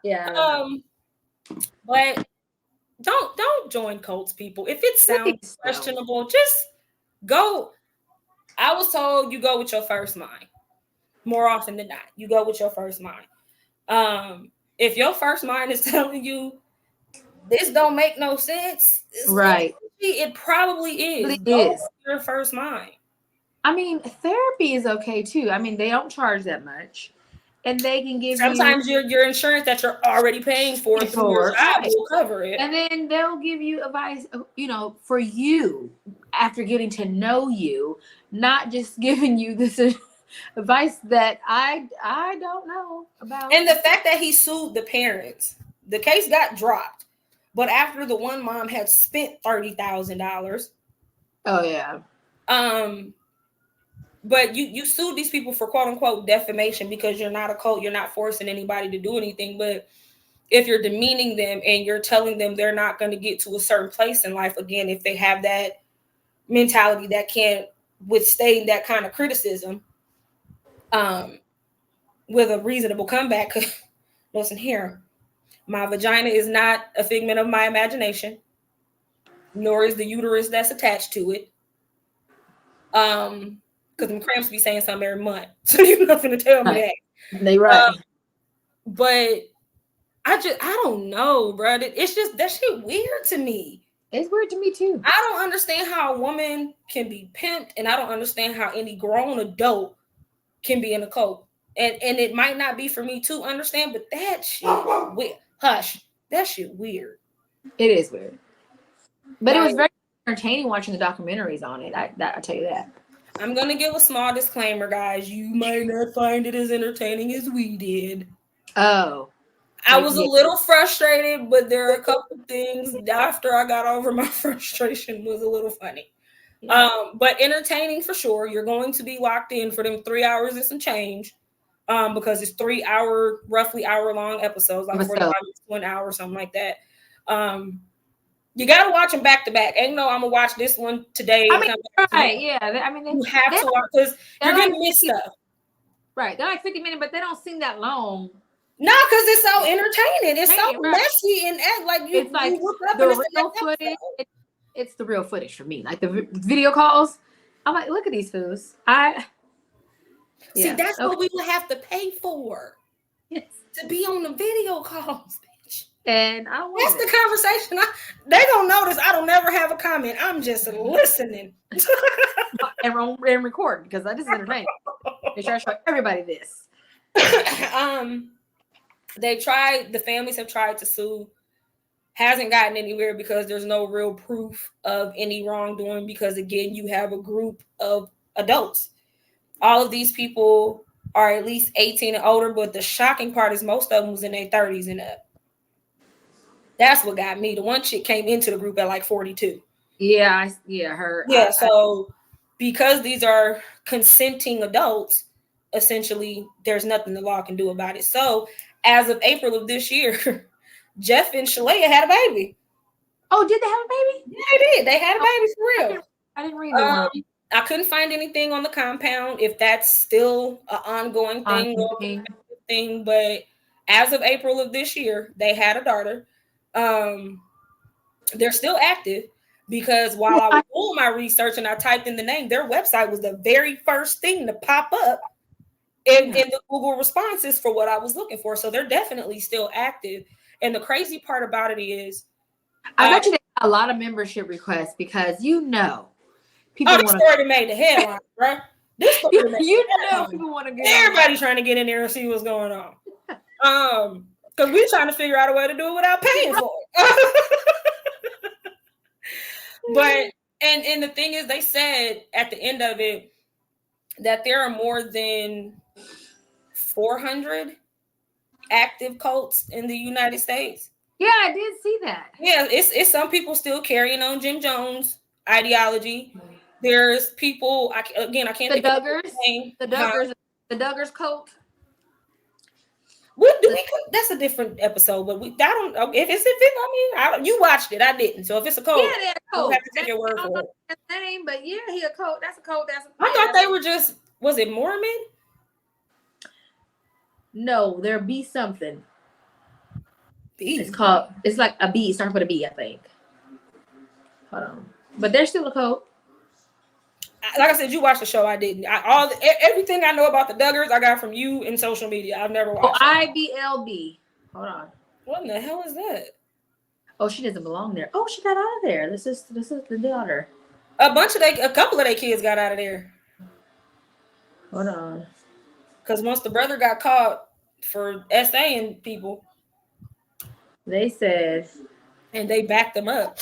Yeah. But don't join cults, people. If it sounds questionable, just go. I was told you go with your first mind. More often than not, you go with your first mind. If your first mind is telling you this don't make no sense, right? It probably is. It is your first mind. I mean, therapy is okay too. I mean, they don't charge that much, and they can give sometimes your insurance that you're already paying for your job will cover it, and then they'll give you advice. For you after getting to know you, not just giving you this advice that I don't know about. And the fact that he sued the parents, the case got dropped, but after the one mom had spent $30,000. Oh yeah. But you sued these people for quote unquote defamation because you're not a cult, you're not forcing anybody to do anything. But if you're demeaning them and you're telling them they're not going to get to a certain place in life again, if they have that mentality that can't withstand that kind of criticism, with a reasonable comeback. Listen here, my vagina is not a figment of my imagination, nor is the uterus that's attached to it. Because them cramps be saying something every month, so you're not gonna tell me that. They right. But I don't know, bro. It's just that shit weird to me. It's weird to me too. I don't understand how a woman can be pimped, and I don't understand how any grown adult can be in a cult. And it might not be for me to understand, but that shit weird. Hush. That shit weird. It is weird. But it was very entertaining watching the documentaries on it. I tell you that. I'm going to give a small disclaimer, guys. You might not find it as entertaining as we did. Oh. I was a little frustrated, but there are a couple things after I got over my frustration was a little funny. But entertaining for sure. You're going to be locked in for them 3 hours and some change. Because it's 3 hour, roughly hour long episodes, like 45 minutes to an hour, something like that. You gotta watch them back to back. Ain't no, I'm gonna watch this one today. I mean, right? Yeah. I mean, you have to watch because you're gonna miss stuff. Right. They're like 50 minutes, but they don't seem that long. No, because it's so entertaining. It's so messy and like you. It's like you look up the and real footage. It's the real footage for me. Like the video calls. I'm like, look at these fools. See, that's what we would have to pay for. Yes. To be on the video calls, bitch. And I don't want that's the conversation. They don't notice I don't never have a comment. I'm just listening. and recording because I just entertain. They try to show everybody this. The families have tried to sue. Hasn't gotten anywhere because there's no real proof of any wrongdoing because, again, you have a group of adults. All of these people are at least 18 and older, but the shocking part is most of them was in their 30s and up. That's what got me. The one chick came into the group at like 42. Yeah, her. Yeah, so because these are consenting adults, essentially, there's nothing the law can do about it. So as of April of this year, Jeff and Shalea had a baby. Oh, did they have a baby? Yeah, they did. They had a baby for real. I didn't read that. I couldn't find anything on the compound if that's still an ongoing thing. But as of April of this year, they had a daughter. They're still active because while I was doing my research and I typed in the name, their website was the very first thing to pop up in the Google responses for what I was looking for. So they're definitely still active. And the crazy part about it is, I bet you they got a lot of membership requests because people this story made the headline, right? This story people want to get everybody trying to get in there and see what's going on. Because we're trying to figure out a way to do it without paying for it. But and the thing is, they said at the end of it that there are more than 400 active cults in the United States. Yeah, I did see that. Yeah, it's some people still carrying on Jim Jones ideology. There's people. I can't think of the name. The Duggars cult. That's a different episode, but you watched it. I didn't. So if it's a cult, they're a cult. We'll have to take your word for it. His name, but he a cult. That's a cult. I thought they were just. Was it Mormon? No, they're B something. B. It's like a B. It starts with a B, I think. Hold on, but they're still a cult. Like I said, you watched the show. I didn't. Everything I know about the Duggars, I got from you in social media. I've never watched. IBLB. Hold on. What in the hell is that? Oh, she doesn't belong there. Oh, she got out of there. This is the daughter. A couple of their kids got out of there. Hold on. Because once the brother got caught for SAing people, they said, and they backed them up.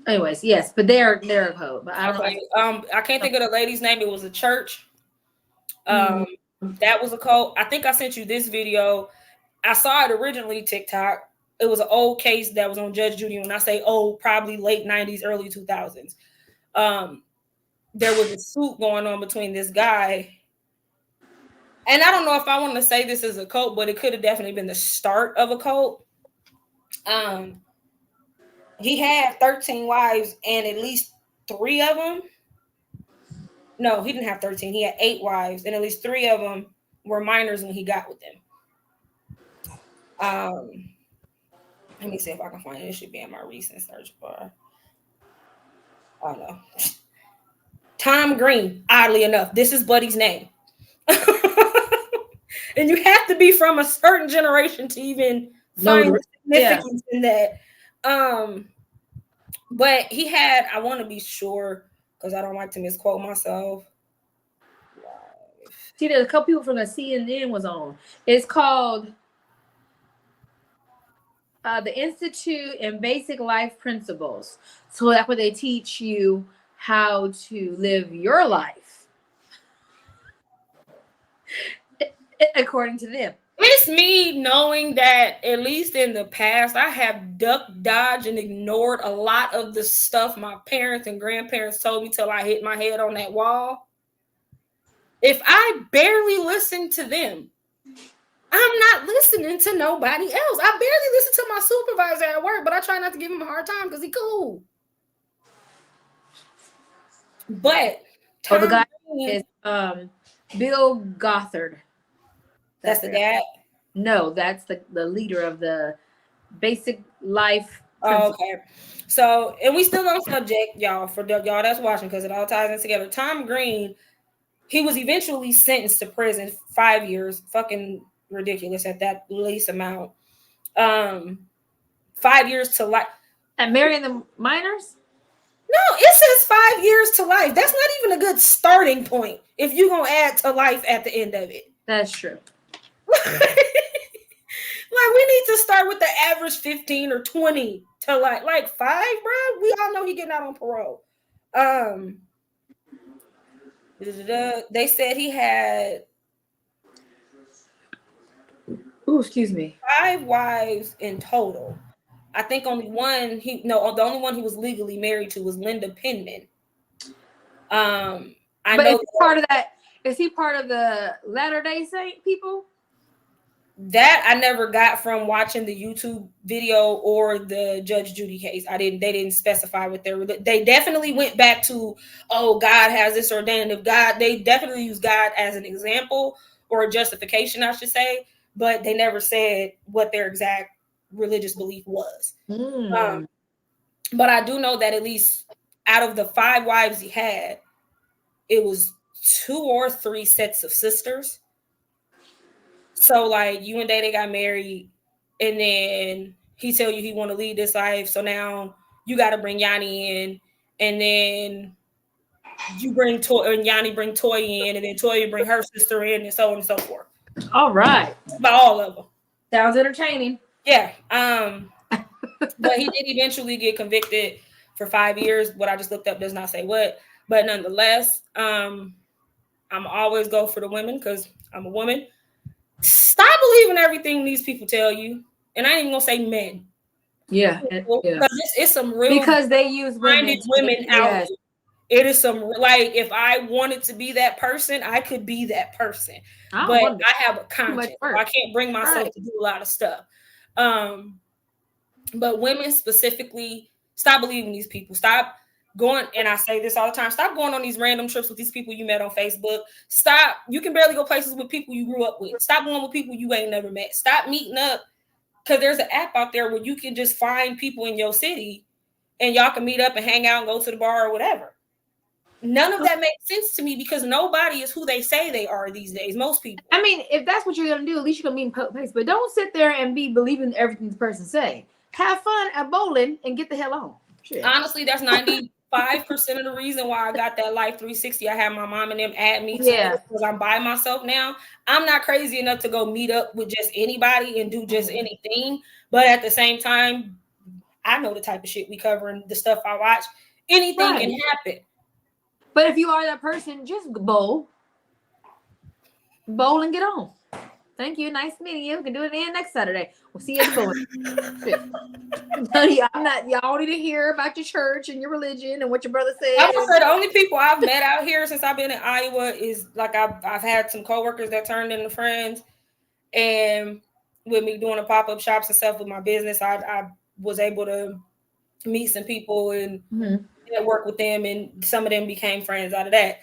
Anyways, yes, but they're a cult. But I don't know. I can't think of the lady's name. It was a church. That was a cult. I think I sent you this video. I saw it originally TikTok. It was an old case that was on Judge Judy. When I say old, probably late 90s, early 2000s. There was a suit going on between this guy. And I don't know if I want to say this is a cult, but it could have definitely been the start of a cult. He had 13 wives, and at least 3 of them. No, he didn't have 13. He had 8 wives, and at least 3 of them were minors when he got with them. Let me see if I can find it. It should be in my recent search bar. Oh no. Tom Green, oddly enough. This is Buddy's name. And you have to be from a certain generation to even find significance in that. But he had, I want to be sure because I don't like to misquote myself. See, there's a couple people from the CNN was on. It's called the Institute and Basic Life Principles. So that's what they teach you how to live your life according to them. It's me knowing that at least in the past, I have ducked, dodged, and ignored a lot of the stuff my parents and grandparents told me till I hit my head on that wall. If I barely listen to them, I'm not listening to nobody else. I barely listen to my supervisor at work, but I try not to give him a hard time because he cool. But the guy Green, is Bill Gothard. That's the dad? No, that's the leader of the Basic Life. Oh, okay. So, and we still on subject, y'all, for y'all that's watching, because it all ties in together. Tom Green, he was eventually sentenced to prison 5 years. Fucking ridiculous at that least amount. 5 years to life. And marrying the minors? No, it says 5 years to life. That's not even a good starting point if you're gonna add to life at the end of it. That's true. Like, we need to start with the average 15 or 20 to like 5, bro. We all know he getting out on parole. They said he had excuse me, 5 wives in total. I think only one the only one he was legally married to was Linda Penman. I know. Is he part of that? Is he part of the Latter-day Saint people? That I never got from watching the YouTube video or the Judge Judy case. They didn't specify what they definitely went back to, oh, God has this ordained of God. They definitely use God as an example or a justification, I should say, but they never said what their exact religious belief was. But I do know that at least out of the 5 wives he had, it was 2 or 3 sets of sisters. So, like, you and Day got married, and then he tell you he want to lead this life. So now you got to bring Yanni in, and then you bring Toy, and Yanni bring Toy in, and then Toy bring her sister in, and so on and so forth. All right, by all of them. Sounds entertaining. Yeah. But he did eventually get convicted for 5 years. What I just looked up does not say what, but nonetheless, I'm always go for the women because I'm a woman. Stop believing everything these people tell you. And I ain't even gonna say men. Yeah. Because it's some real, because they use women out here. It is some, like, if I wanted to be that person, I could be that person. But I have a conscience. I can't bring myself to do a lot of stuff. But women specifically, stop believing these people. Stop going, and I say this all the time, stop going on these random trips with these people you met on Facebook. Stop. You can barely go places with people you grew up with. Stop going with people you ain't never met. Stop meeting up, because there's an app out there where you can just find people in your city and y'all can meet up and hang out and go to the bar or whatever. None of that makes sense to me because nobody is who they say they are these days. Most people. I mean, if that's what you're going to do, at least you're going to meet in place. But don't sit there and be believing everything the person say. Have fun at bowling and get the hell on. Shit. Honestly, that's 95% of the reason why I got that Life 360. I had my mom and them add me to it because I'm by myself now. I'm not crazy enough to go meet up with just anybody and do just anything. But at the same time, I know the type of shit we cover and the stuff I watch. Anything can happen. But if you are that person, just bowl and get on. Thank you. Nice meeting you. We can do it again next Saturday. We'll see you at the bowling. Y'all need to hear about your church and your religion and what your brother said. I would say the only people I've met out here since I've been in Iowa is like I've had some coworkers that turned into friends, and with me doing the pop-up shops and stuff with my business, I was able to meet some people and work with them, and some of them became friends out of that.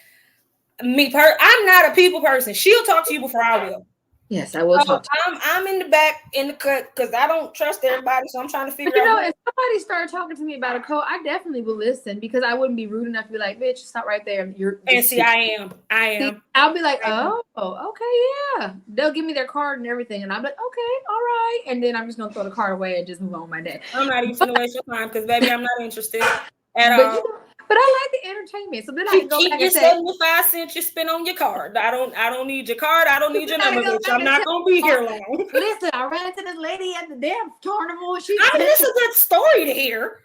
I'm not a people person. She'll talk to you before I will. Yes, I will talk. I'm in the back in the cut because I don't trust everybody, so I'm trying to figure out. If somebody started talking to me about a code, I definitely will listen because I wouldn't be rude enough to be like, "Bitch, stop right there." I am. I'll be like, "Oh, okay, yeah." They'll give me their card and everything, and I'm like, "Okay, all right," and then I'm just gonna throw the card away and just move on with my day. I'm not even gonna waste your time because, baby, I'm not interested at all. But I like the entertainment, so then I can go back and say, 75 cents you spend on your card. I don't need your card. I don't need your number, bitch. I'm not gonna be here long. Listen, I ran into this lady at the damn carnival. It's a good story to hear,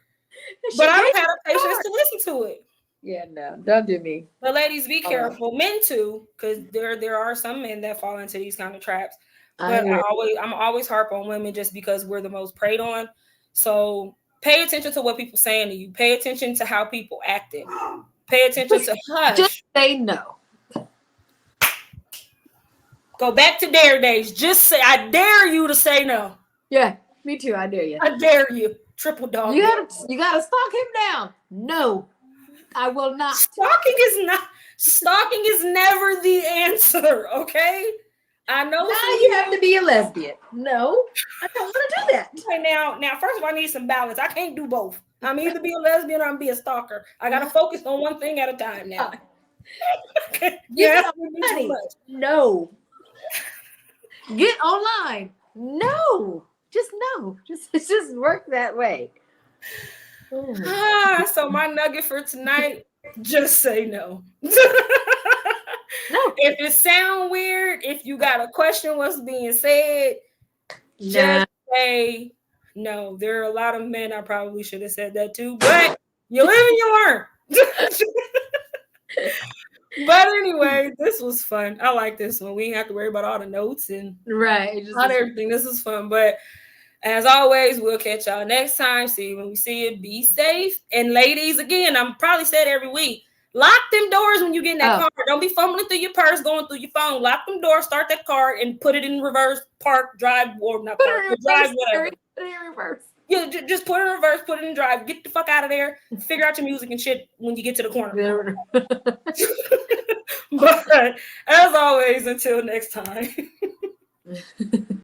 but I don't have the patience to listen to it. Yeah, no, don't do me. But ladies, be careful. Men too, because there are some men that fall into these kind of traps. But I'm always harp on women just because we're the most preyed on. So pay attention to what people saying to you. Pay attention to how people acting. Pay attention to hush. Just say no. Go back to dare days. Just say, I dare you to say no. Yeah, me too. I dare you. I dare you. Triple dog. You gotta stalk him down. No, I will not. Stalking is never the answer. Okay. I know. Now you have to be a lesbian. No, I don't want to do that. Okay, now, first of all, I need some balance. I can't do both. I'm either be a lesbian or I'm be a stalker. I gotta focus on one thing at a time now. Okay. Yeah, no. Get online. No. Just no. Just work that way. So my nugget for tonight, just say no. No. If it sound weird, if you got a question what's being said, just say no. There are a lot of men I probably should have said that too, but you live and you learn. But anyway, this was fun. I like this one. We didn't have to worry about all the notes and not everything. This was fun. But as always, we'll catch y'all next time. See you when we see you. Be safe. And ladies, again, I'm probably said every week, lock them doors when you get in that car. Don't be fumbling through your purse, going through your phone. Lock them doors, start that car, and put it in reverse, park, drive, or not park, drive, whatever. Put it in reverse. Yeah, just put it in reverse, put it in drive, get the fuck out of there, figure out your music and shit when you get to the corner. But as always, until next time.